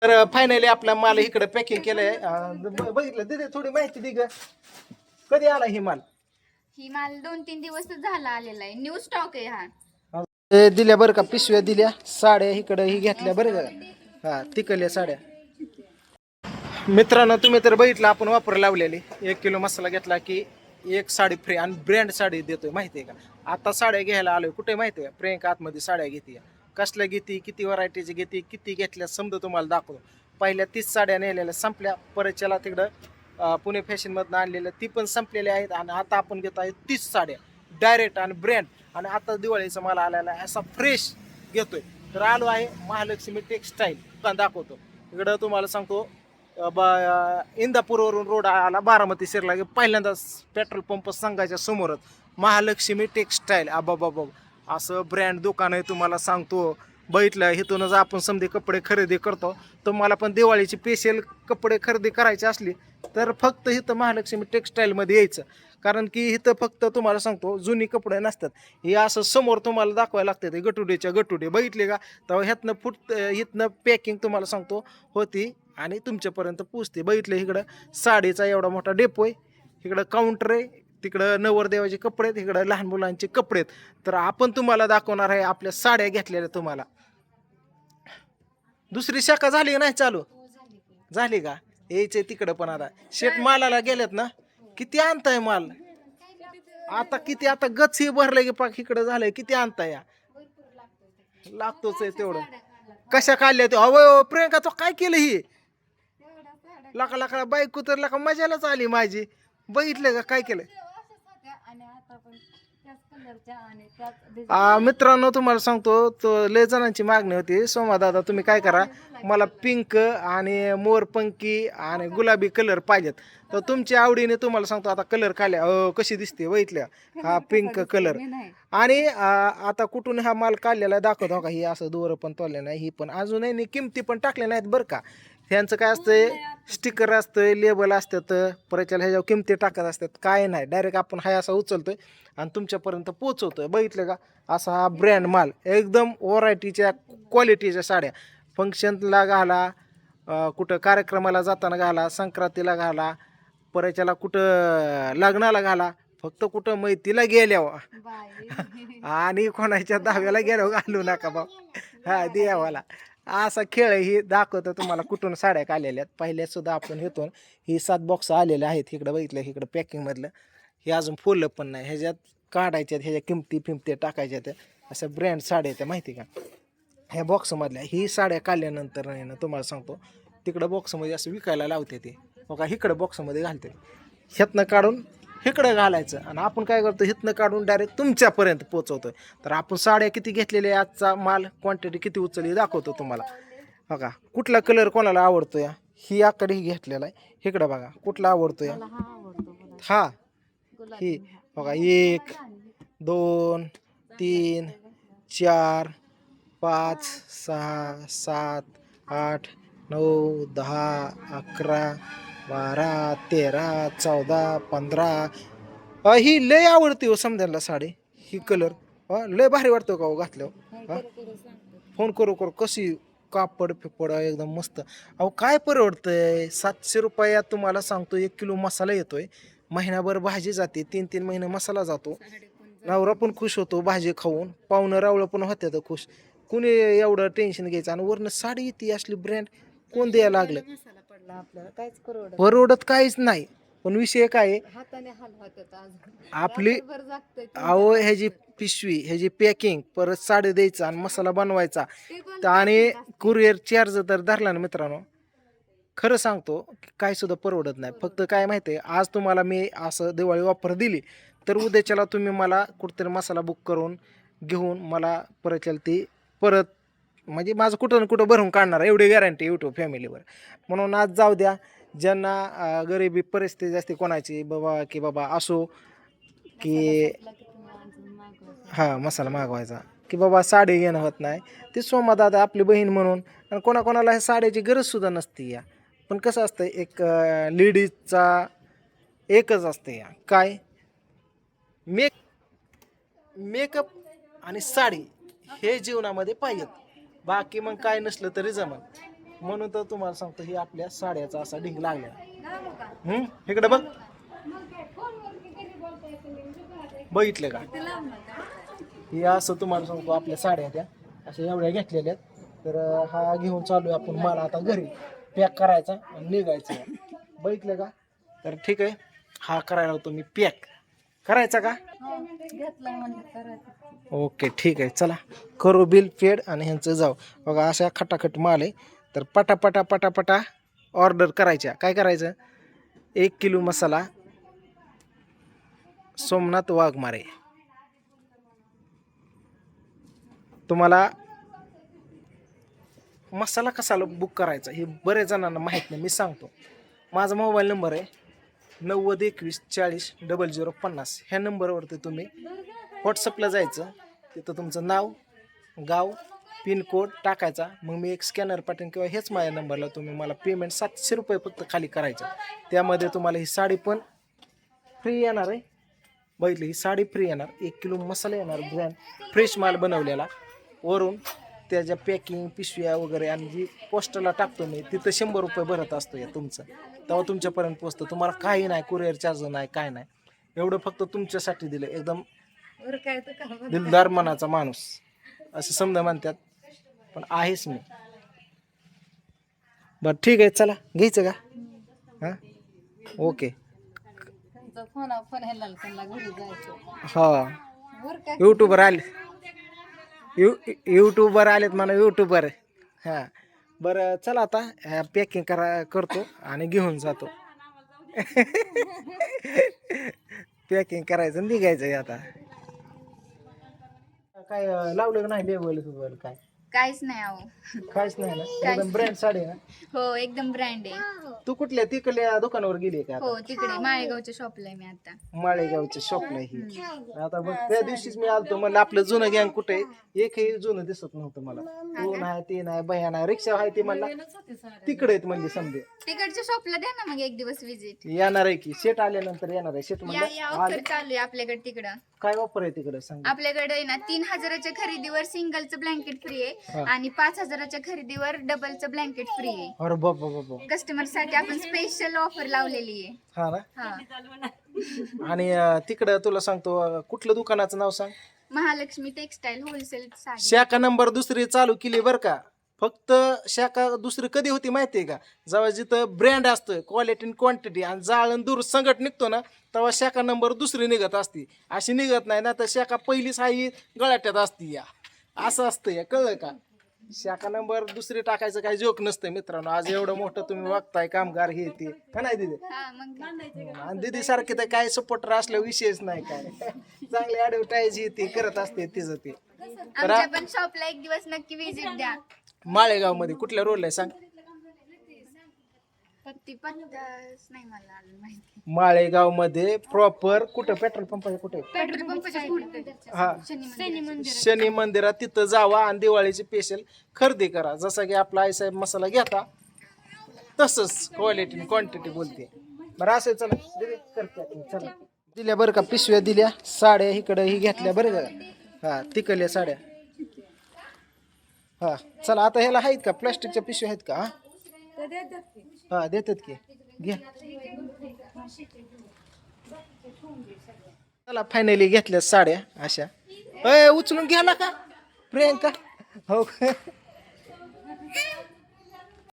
तर फायनली आपला माल इकडे पॅकिंग केलंय. बघितलं दे थोडी माहिती दे ग. कधी आला ही माल? ही माल 2-3 दिवस झाला आलेला आहे. न्यू स्टॉक आहे हा. दिल्या बरं का, पिशव्या दिल्या, साड्या इकडे ही घेतल्या बरं का. हा तिकडल्या साड्या. मित्रांनो तुम्ही तर बघितलं आपण वापर लावलेली. 1 किलो मसाला घेतला की एक साडी फ्री आणि ब्रँड साडी देतोय माहितीये का. आता साड्या घ्यायला आलोय कुठे माहितीये का, प्रियंका आतमध्ये साड्या घेते. कसल्या घेते, किती व्हरायटीची घेते, किती घेतल्या समजा तुम्हाला दाखवतो. पहिल्या 30 साड्या नेलेल्या संपल्या. परतच्याला तिकडं पुणे फॅशनमधनं आणलेल्या ती पण संपलेल्या आहेत. आणि आता आपण घेतो आहे 30 साड्या डायरेक्ट आणि ब्रँड. आणि आता दिवाळीचा मला आलेला आहे असा फ्रेश घेतोय. तर आलो आहे महालक्ष्मी टेक्स्टाईल दुकान दाखवतो. इकडं तुम्हाला सांगतो इंदापूरवरून रोड आला बारामती शिरला की पहिल्यांदाच पेट्रोल पंप संघाच्या समोरच महालक्ष्मी टेक्स्टाईल. आबाबाबा असं ब्रँड दुकान आहे तुम्हाला सांगतो. बघितलं इथूनच आपण समजे कपडे खरेदी करतो. तुम्हाला पण दिवाळीची स्पेशल कपडे खरेदी करायची असली तर फक्त इथं महालक्ष्मी टेक्स्टाईलमध्ये यायचं. कारण की इथं फक्त तुम्हाला सांगतो जुनी कपडे नसतात. हे असं समोर तुम्हाला दाखवायला लागतं. ते गटुडेच्या गटुडे बघितले का, तर ह्यातनं इथनं पॅकिंग तुम्हाला सांगतो होती आणि तुमच्यापर्यंत पोचते. बघितलं इकडं साडीचा एवढा मोठा डेपो आहे, इकडं काउंटर आहे, तिकडं नवरदेवाचे कपडे आहेत, इकडं लहान मुलांचे कपडे आहेत. तर आपण तुम्हाला दाखवणार आहे आपल्या साड्या घेतलेल्या तुम्हाला. दुसरी शाखा झाली नाही चालू? झाली का? यायचंय तिकडं पण आता. शेट मालाला गेलेत ना, किती आणताय माल आता? किती आता गच ही भरले की पाक इकडं झालंय. किती आणताय? लागतोच आहे तेवढं. कशा काढल्या ते? अवय प्रियंका तो काय केलं ही? लाका लाका बायको तर लाका मजालाच आली माझी. बघितलं का काय केलं? मित्रांनो तुम्हाला सांगतो तो लय जणांची मागणी होती, सोमा दादा तुम्ही काय करा, मला पिंक आणि मोरपंकी आणि गुलाबी कलर पाहिजेत. तर तुमच्या आवडीने तुम्हाला सांगतो आता कलर काढल्या. कशी दिसते बघितल्या? हा पिंक कलर. आणि आता कुठून हा माल काढलेला दाखवतो का. ही असं दोरं पण तोडले नाही, ही पण अजूनही किमती पण टाकल्या नाहीत बरं का. ह्यांचं काय असतंय, स्टिकर असतंय, लेबल असतात, परत ह्याच्यावर किमती टाकत असतात. काय नाही, डायरेक्ट आपण हा असा उचलतोय आणि तुमच्यापर्यंत पोचवतोय. बघितलं का, असा हा ब्रँड माल एकदम व्हरायटीच्या क्वालिटीच्या साड्या. फंक्शनला घाला, कुठं कार्यक्रमाला जाताना घाला, संक्रांतीला घाला, परच्याला कुठं लग्नाला घाला, फक्त कुठं मैतीला गेल्यावर आणि कोणाच्या दहाव्याला गेल्यावर घालू नका बा. हा देवाला असा खेळ ही दाखवतो तुम्हाला कुठून साड्या काढलेल्या आहेत. पहिल्या सुद्धा आपण घेतो. ही 7 बॉक्स आलेले आहेत इकडं. बघितलं इकडं पॅकिंगमधलं हे अजून फुललं पण नाही. ह्याच्यात काढायच्यात, ह्याच्या किमती टाकायच्या त्या. अशा ब्रँड साड्या त्या माहिती का. ह्या बॉक्समधल्या ही साड्या काढल्यानंतर ना तुम्हाला सांगतो तिकडं बॉक्समध्ये असं विकायला लावते ते बघा. इकडं बॉक्समध्ये घालते, ह्यातनं काढून इकडं घालायचं आणि आपण काय करतो हिथनं काढून डायरेक्ट तुमच्यापर्यंत पोचवतोय. तर आपण साड्या किती घेतलेल्या आहे, आजचा माल क्वांटिटी किती उचलली दाखवतो तुम्हाला. बघा कुठला कलर कोणाला आवडतो या, ही आकडे ही घेतलेला आहे. इकडं बघा कुठला आवडतो या, हा ही बघा. 1 2 3 4 5 6 7 8 9 10 11 12 13 14 15. ही लय आवडते हो समजायला साडी. ही कलर लय भारी वाटतो का हो घातल्यावर. फोन करू कशी कापड फिपड एकदम मस्त. अहो काय परवडतंय 700 रुपयात तुम्हाला सांगतो 1 किलो मसाला येतोय. महिनाभर भाजी जाते, 3-3 महिने मसाला जातो. नवरा पण खुश होतो भाजी खाऊन, पाहुणं रावळं पण होत्या तर खुश. कुणी एवढं टेन्शन घ्यायचं. आणि वरनं साडी येते असली ब्रँड कोण द्यायला लागलं. परवडत काहीच नाही. पण विषय काय आहे, आपली अहो ह्याची पिशवी, ह्याची पॅकिंग, परत साडी द्यायचं आणि मसाला बनवायचा आणि कुरिअर चार्ज तर धरला ना मित्रांनो. खरं सांगतो काय सुद्धा परवडत नाही. फक्त काय माहिती आहे, आज तुम्हाला मी असं दिवाळी ऑफर दिली तर उद्याच्याला तुम्ही मला कुठंतरी मसाला बुक करून घेऊन मला परत म्हणजे माझं कुठं ना कुठं भरून काढणार एवढी गॅरंटी यूट्यूब फॅमिलीवर. म्हणून आज जाऊ द्या. ज्यांना गरिबी परिस्थिती असते कोणाची बाबा की बाबा असो की हां मसाला मागवायचा की बाबा साडी घेणं होत नाही, ती सोमा दादा आपली बहीण म्हणून. आणि कोणाकोणाला ह्या साड्याची गरजसुद्धा नसते या. पण कसं असतं एक लेडीजचा एकच असते या काय, मेकअप आणि साडी हे जीवनामध्ये पाहिजेत. बाकी मग काय नसलं तरी जमन. म्हणून तर तुम्हाला सांगतो ही आपल्या साड्याचा असा ढिंग लागला. इकडे बघ, बघितलं का? हे असं तुम्हाला सांगतो आपल्या साड्या त्या अशा एवढ्या घेतलेल्या आहेत. तर हा घेऊन चालू आहे आपण मला आता घरी पॅक करायचा आणि निघायचं. बघितलं का? तर ठीक आहे, हा करायला होतो मी पॅक करायचा का? ओके ठीक आहे, चला करू बिल पेड आणि ह्यांचं जाऊ. बघा अशा खटाखट माल आहे. तर पटापटा पटापटा ऑर्डर करायच्या. काय करायचं? 1 किलो मसाला सोमनाथ वाघमारे. तुम्हाला मसाला कसा बुक करायचा हे बरेच जणांना माहीत नाही, मी सांगतो. माझा मोबाईल नंबर आहे 9021400050. ह्या नंबरवरती तुम्ही व्हॉट्सअपला जायचं, तिथं तुमचं नाव, गाव, पिनकोड टाकायचा. मग मी एक स्कॅनर पाठवेन किंवा हेच माझ्या नंबरला तुम्ही मला पेमेंट 700 रुपये फक्त खाली करायचं. त्यामध्ये तुम्हाला ही साडी पण फ्री येणार आहे. बघितली, ही साडी फ्री येणार, 1 किलो मसाला येणार, ब्रँड फ्रेश माल बनवलेला. वरून त्याच्या पॅकिंग पिशव्या वगैरे आणि जी पोस्टला टाकतो मी तिथं 100 रुपये भरत असतो या तुमचं, तेव्हा तुमच्यापर्यंत पोचतं. तुम्हाला काही नाही, कुरिअर चार्ज नाही, काय नाही. एवढं फक्त तुमच्यासाठी दिलं. एकदम दिलदार मनाचा माणूस असं समजा म्हणतात, पण आहेच मी. बरं ठीक आहे, चला घ्यायचं का? हां ओके. हा यूट्यूबर आले, यूट्यूबर आलेत म्हणा, यूट्यूबर. हां बरं चला आता पॅकिंग करतो आणि घेऊन जातो. पॅकिंग करायचं निघायचं आता. काय लावलं नाही लेबल बिबल काय? काहीच नाही अहो. काहीच नाही ना? एकदम ब्रँड साडी आहे ना? हो एकदम ब्रँड आहे. तू कुठल्या तिकडल्या दुकानावर गेली का? हो तिकडे माळेगावच्या शॉपला आहे मी आता. माळेगावच्या शॉपला ही. आता मग त्या दिवशीच मी आलतो, म्हणलं आपलं जुनं गँग कुठे आहे? एकही जुनं दिसत नव्हतं मला. तू नाही, ते नाही, भया नाही, रिक्षा आहे ते म्हणला तिकडे आहेत म्हणजे समजे. तिकडच्या शॉपला द्या ना मग एक दिवस विजिट. येणार आहे की शेट आल्यानंतर येणार आहे. शेट या म्हणलं ऑफर चालू आहे आपल्याकडे तिकडं. काय ऑफर आहे तिकडे सांग. आपल्याकडे आहे ना 3000च्या खरेदीवर सिंगलचं ब्लँकेट फ्री आहे आणि 5000च्या खरेदीवर डबलचं ब्लँकेट फ्री आहे. अरे बाबा बाबा, कस्टमर साठी आपण स्पेशल ऑफर लावलेली आहे. हा ना? हा आणि तिकडं तुला सांगतो, कुठलं दुकानाचं नाव सांग? Mahalakshmi textile wholesale sari. शाखा नंबर 2 चालू केली बरं का. फक्त शाखा 2 कधी होती माहितीये का? जेव्हा जिथं ब्रँड असतं, क्वालिटी आणि क्वांटिटी आणि जाळण दूर संकट निघतो ना, तेव्हा शाखा नंबर 2 निघत असती. अशी निघत नाही ना, तर शाखा पहिलीच हाही गळ्याट्यात असती. या असं असतं, या कळलं का? शाखा नंबर 2 टाकायचं काही जोक नसतं मित्रांनो. आज एवढं मोठं तुम्ही बघताय कामगार हे ते का नाही दिदी? हा मग आणि दिदी सारखे तर काय सपोर्टर असल्या विषयच नाही काय. चांगली ऍडव्हर्टाईज ती करत असते तिचं ते. आमच्या पण शॉपला एक दिवस नक्की विजिट द्या. माळेगाव मध्ये कुठल्या रोल आहे सांग? नाही मला माहिती. माळेगाव मध्ये प्रॉपर कुठं पेट्रोल पंप आहे? कुठे? पेट्रोल पंपच्या पुढे. हा शनी मंदिरात तिथं जावा आणि दिवाळीची स्पेशल खरेदी करा. जसा की आपला आईसाहेब मसाला घेता तसंच क्वालिटी क्वांटिटी बोलते. बरं असं चला दिदी करते. चला दिल्या बरं का, पिशव्या दिल्या, साड्या इकडं ही घेतल्या बरं का. हा तिकडल्या साड्या. हा चला आता ह्याला आहेत का प्लास्टिकच्या पिशव्या आहेत का? हा देतात की, घ्या. चला फायनली घेतल्या साड्या अशा. उचलून घ्याला का प्रियंका? हो